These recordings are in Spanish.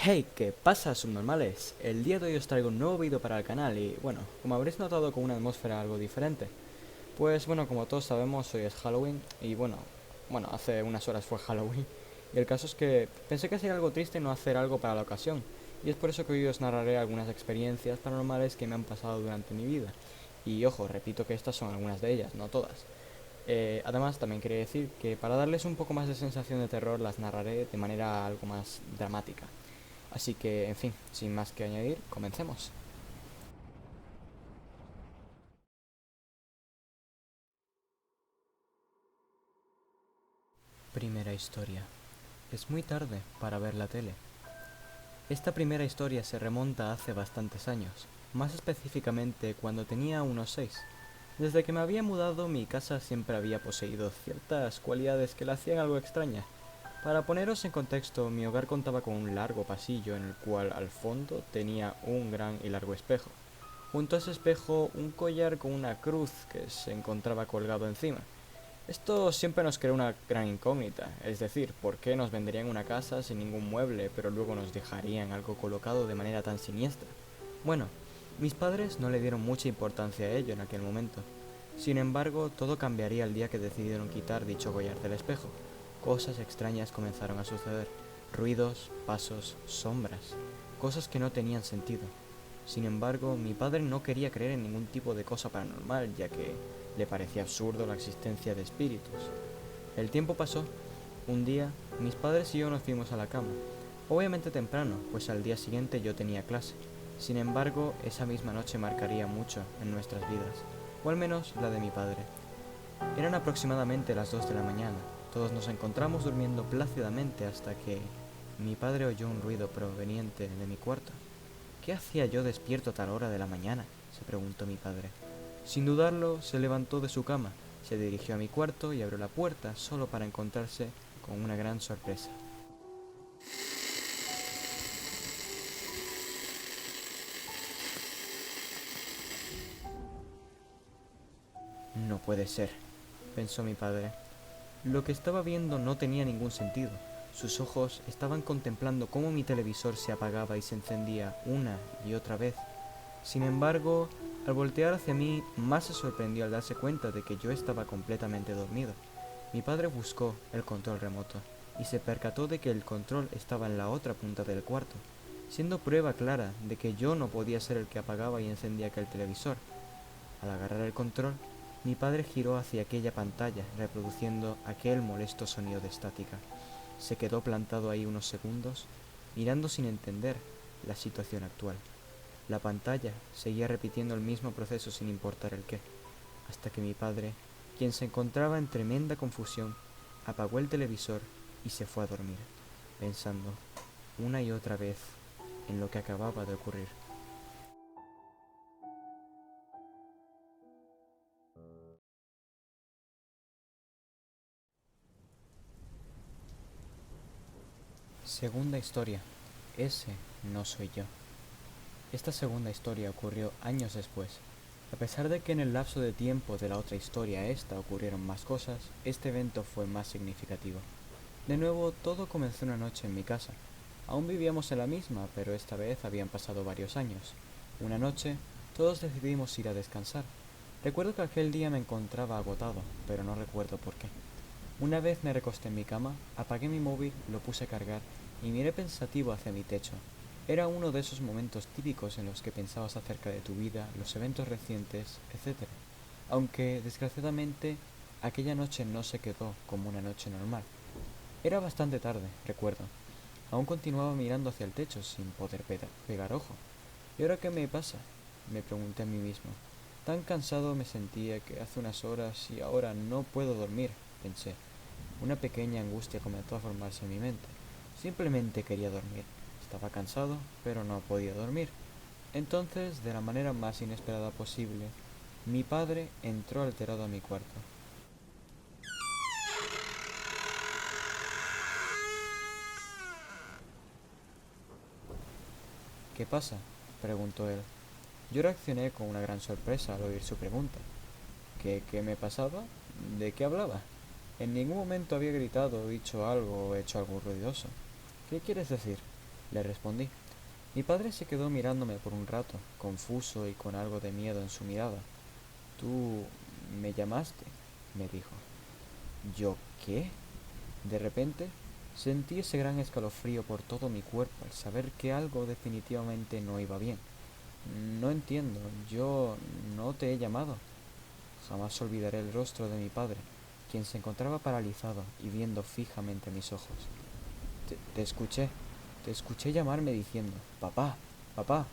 Hey, ¿qué pasa, subnormales? El día de hoy os traigo un nuevo vídeo para el canal y, bueno, como habréis notado, con una atmósfera algo diferente. Pues bueno, como todos sabemos, hoy es Halloween y bueno, hace unas horas fue Halloween. Y el caso es que pensé que sería algo triste no hacer algo para la ocasión. Y es por eso que hoy os narraré algunas experiencias paranormales que me han pasado durante mi vida. Y ojo, repito que estas son algunas de ellas, no todas. Además, también quería decir que para darles un poco más de sensación de terror las narraré de manera algo más dramática. Así que, en fin, sin más que añadir, comencemos. Primera historia. Es muy tarde para ver la tele. Esta primera historia se remonta a hace bastantes años, más específicamente cuando tenía unos 6. Desde que me había mudado, mi casa siempre había poseído ciertas cualidades que la hacían algo extraña. Para poneros en contexto, mi hogar contaba con un largo pasillo en el cual al fondo tenía un gran y largo espejo. Junto a ese espejo, un collar con una cruz que se encontraba colgado encima. Esto siempre nos creó una gran incógnita, es decir, ¿por qué nos venderían una casa sin ningún mueble, pero luego nos dejarían algo colocado de manera tan siniestra? Bueno, mis padres no le dieron mucha importancia a ello en aquel momento. Sin embargo, todo cambiaría el día que decidieron quitar dicho collar del espejo. Cosas extrañas comenzaron a suceder. Ruidos, pasos, sombras. Cosas que no tenían sentido. Sin embargo, mi padre no quería creer en ningún tipo de cosa paranormal, ya que le parecía absurdo la existencia de espíritus. El tiempo pasó. Un día, mis padres y yo nos fuimos a la cama. Obviamente temprano, pues al día siguiente yo tenía clase. Sin embargo, esa misma noche marcaría mucho en nuestras vidas, o al menos la de mi padre. Eran aproximadamente las 2 de la mañana. Todos nos encontramos durmiendo plácidamente hasta que mi padre oyó un ruido proveniente de mi cuarto. ¿Qué hacía yo despierto a tal hora de la mañana?, se preguntó mi padre. Sin dudarlo, se levantó de su cama, se dirigió a mi cuarto y abrió la puerta solo para encontrarse con una gran sorpresa. No puede ser, pensó mi padre. Lo que estaba viendo no tenía ningún sentido. Sus ojos estaban contemplando cómo mi televisor se apagaba y se encendía una y otra vez. Sin embargo, al voltear hacia mí, más se sorprendió al darse cuenta de que yo estaba completamente dormido. Mi padre buscó el control remoto y se percató de que el control estaba en la otra punta del cuarto, siendo prueba clara de que yo no podía ser el que apagaba y encendía aquel televisor. Al agarrar el control, mi padre giró hacia aquella pantalla, reproduciendo aquel molesto sonido de estática. Se quedó plantado ahí unos segundos, mirando sin entender la situación actual. La pantalla seguía repitiendo el mismo proceso sin importar el qué, hasta que mi padre, quien se encontraba en tremenda confusión, apagó el televisor y se fue a dormir, pensando una y otra vez en lo que acababa de ocurrir. Segunda historia. Ese no soy yo. Esta segunda historia ocurrió años después. A pesar de que en el lapso de tiempo de la otra historia a esta ocurrieron más cosas, este evento fue más significativo. De nuevo, todo comenzó una noche en mi casa. Aún vivíamos en la misma, pero esta vez habían pasado varios años. Una noche, todos decidimos ir a descansar. Recuerdo que aquel día me encontraba agotado, pero no recuerdo por qué. Una vez me recosté en mi cama, apagué mi móvil, lo puse a cargar y miré pensativo hacia mi techo. Era uno de esos momentos típicos en los que pensabas acerca de tu vida, los eventos recientes, etc. Aunque, desgraciadamente, aquella noche no se quedó como una noche normal. Era bastante tarde, recuerdo. Aún continuaba mirando hacia el techo sin poder pegar ojo. ¿Y ahora qué me pasa?, me pregunté a mí mismo. Tan cansado me sentía que hace unas horas y ahora no puedo dormir, pensé. Una pequeña angustia comenzó a formarse en mi mente. Simplemente quería dormir. Estaba cansado, pero no podía dormir. Entonces, de la manera más inesperada posible, mi padre entró alterado a mi cuarto. ¿Qué pasa?, preguntó él. Yo reaccioné con una gran sorpresa al oír su pregunta. ¿Qué me pasaba? ¿De qué hablaba? En ningún momento había gritado, dicho algo o hecho algo ruidoso. ¿Qué quieres decir? le respondí. Mi padre se quedó mirándome por un rato, confuso y con algo de miedo en su mirada. «¿Tú me llamaste?», me dijo. «¿Yo qué?». De repente sentí ese gran escalofrío por todo mi cuerpo al saber que algo definitivamente no iba bien. «No entiendo, yo no te he llamado». Jamás olvidaré el rostro de mi padre, quien se encontraba paralizado y viendo fijamente mis ojos. Te escuché llamarme diciendo, «Papá, papá».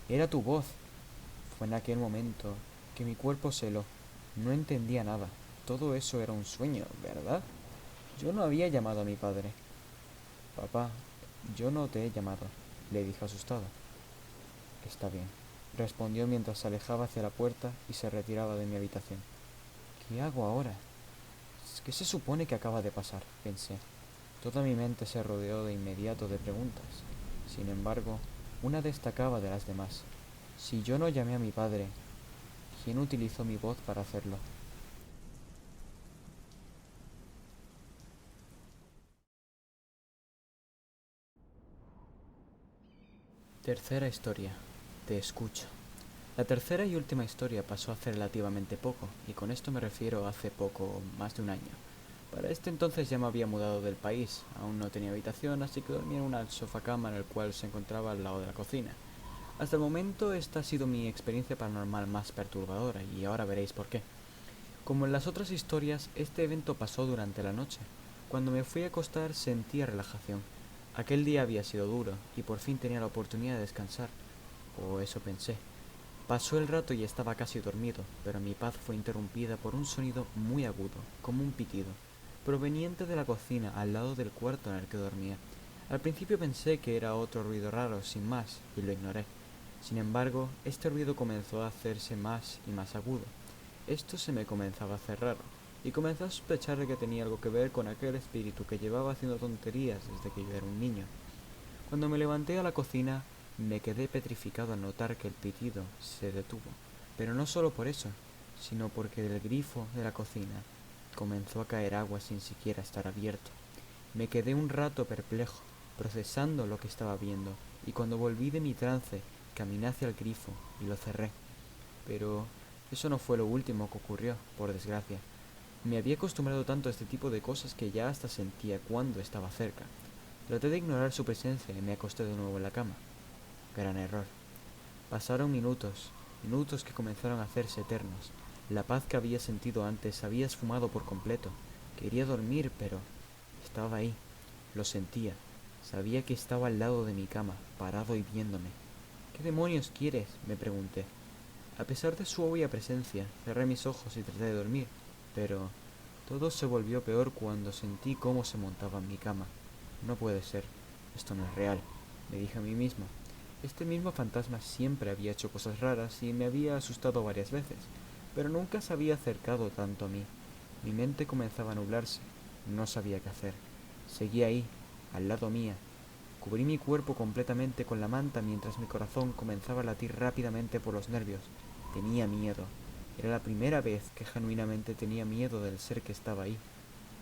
Era tu voz. Fue en aquel momento que mi cuerpo se heló. No entendía nada. Todo eso era un sueño, ¿verdad? Yo no había llamado a mi padre. «Papá, yo no te he llamado», le dije asustado. «Está bien», respondió mientras se alejaba hacia la puerta y se retiraba de mi habitación. «¿Qué hago ahora? ¿Qué se supone que acaba de pasar?», pensé. Toda mi mente se rodeó de inmediato de preguntas. Sin embargo, una destacaba de las demás. Si yo no llamé a mi padre, ¿quién utilizó mi voz para hacerlo? Tercera historia. Te escucho. La tercera y última historia pasó hace relativamente poco, y con esto me refiero a hace poco, más de un año. Para este entonces ya me había mudado del país, aún no tenía habitación, así que dormía en una sofá-cama en el cual se encontraba al lado de la cocina. Hasta el momento esta ha sido mi experiencia paranormal más perturbadora, y ahora veréis por qué. Como en las otras historias, este evento pasó durante la noche. Cuando me fui a acostar sentía relajación. Aquel día había sido duro, y por fin tenía la oportunidad de descansar. O eso pensé. Pasó el rato y estaba casi dormido, pero mi paz fue interrumpida por un sonido muy agudo, como un pitido, proveniente de la cocina al lado del cuarto en el que dormía. Al principio pensé que era otro ruido raro, sin más, y lo ignoré. Sin embargo, este ruido comenzó a hacerse más y más agudo. Esto se me comenzaba a hacer raro, y comencé a sospechar de que tenía algo que ver con aquel espíritu que llevaba haciendo tonterías desde que yo era un niño. Cuando me levanté a la cocina, me quedé petrificado al notar que el pitido se detuvo, pero no solo por eso, sino porque del grifo de la cocina comenzó a caer agua sin siquiera estar abierto. Me quedé un rato perplejo, procesando lo que estaba viendo, y cuando volví de mi trance, caminé hacia el grifo y lo cerré. Pero eso no fue lo último que ocurrió, por desgracia. Me había acostumbrado tanto a este tipo de cosas que ya hasta sentía cuando estaba cerca. Traté de ignorar su presencia y me acosté de nuevo en la cama. Gran error. Pasaron minutos, minutos que comenzaron a hacerse eternos. La paz que había sentido antes se había esfumado por completo. Quería dormir, pero estaba ahí. Lo sentía. Sabía que estaba al lado de mi cama, parado y viéndome. «¿Qué demonios quieres?», me pregunté. A pesar de su obvia presencia, cerré mis ojos y traté de dormir, pero todo se volvió peor cuando sentí cómo se montaba en mi cama. «No puede ser, esto no es real», me dije a mí mismo. Este mismo fantasma siempre había hecho cosas raras y me había asustado varias veces, pero nunca se había acercado tanto a mí. Mi mente comenzaba a nublarse, no sabía qué hacer. Seguía ahí, al lado mía. Cubrí mi cuerpo completamente con la manta mientras mi corazón comenzaba a latir rápidamente por los nervios. Tenía miedo. Era la primera vez que genuinamente tenía miedo del ser que estaba ahí.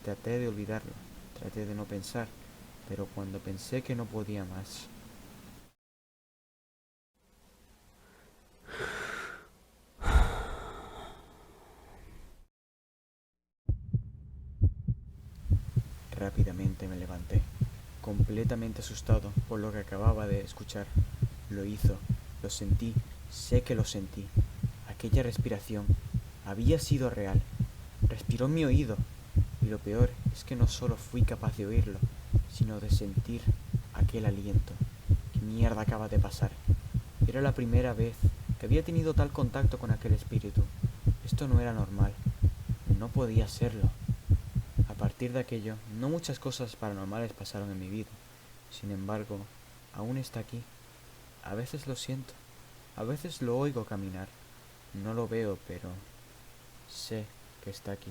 Traté de olvidarlo, traté de no pensar, pero cuando pensé que no podía más, rápidamente me levanté, completamente asustado por lo que acababa de escuchar. Lo hizo, lo sentí, sé que lo sentí. Aquella respiración había sido real. Respiró en mi oído, y lo peor es que no solo fui capaz de oírlo, sino de sentir aquel aliento. ¿Qué mierda acaba de pasar? Era la primera vez que había tenido tal contacto con aquel espíritu. Esto no era normal. No podía serlo. A partir de aquello, no muchas cosas paranormales pasaron en mi vida. Sin embargo, aún está aquí. A veces lo siento. A veces lo oigo caminar. No lo veo, pero sé que está aquí.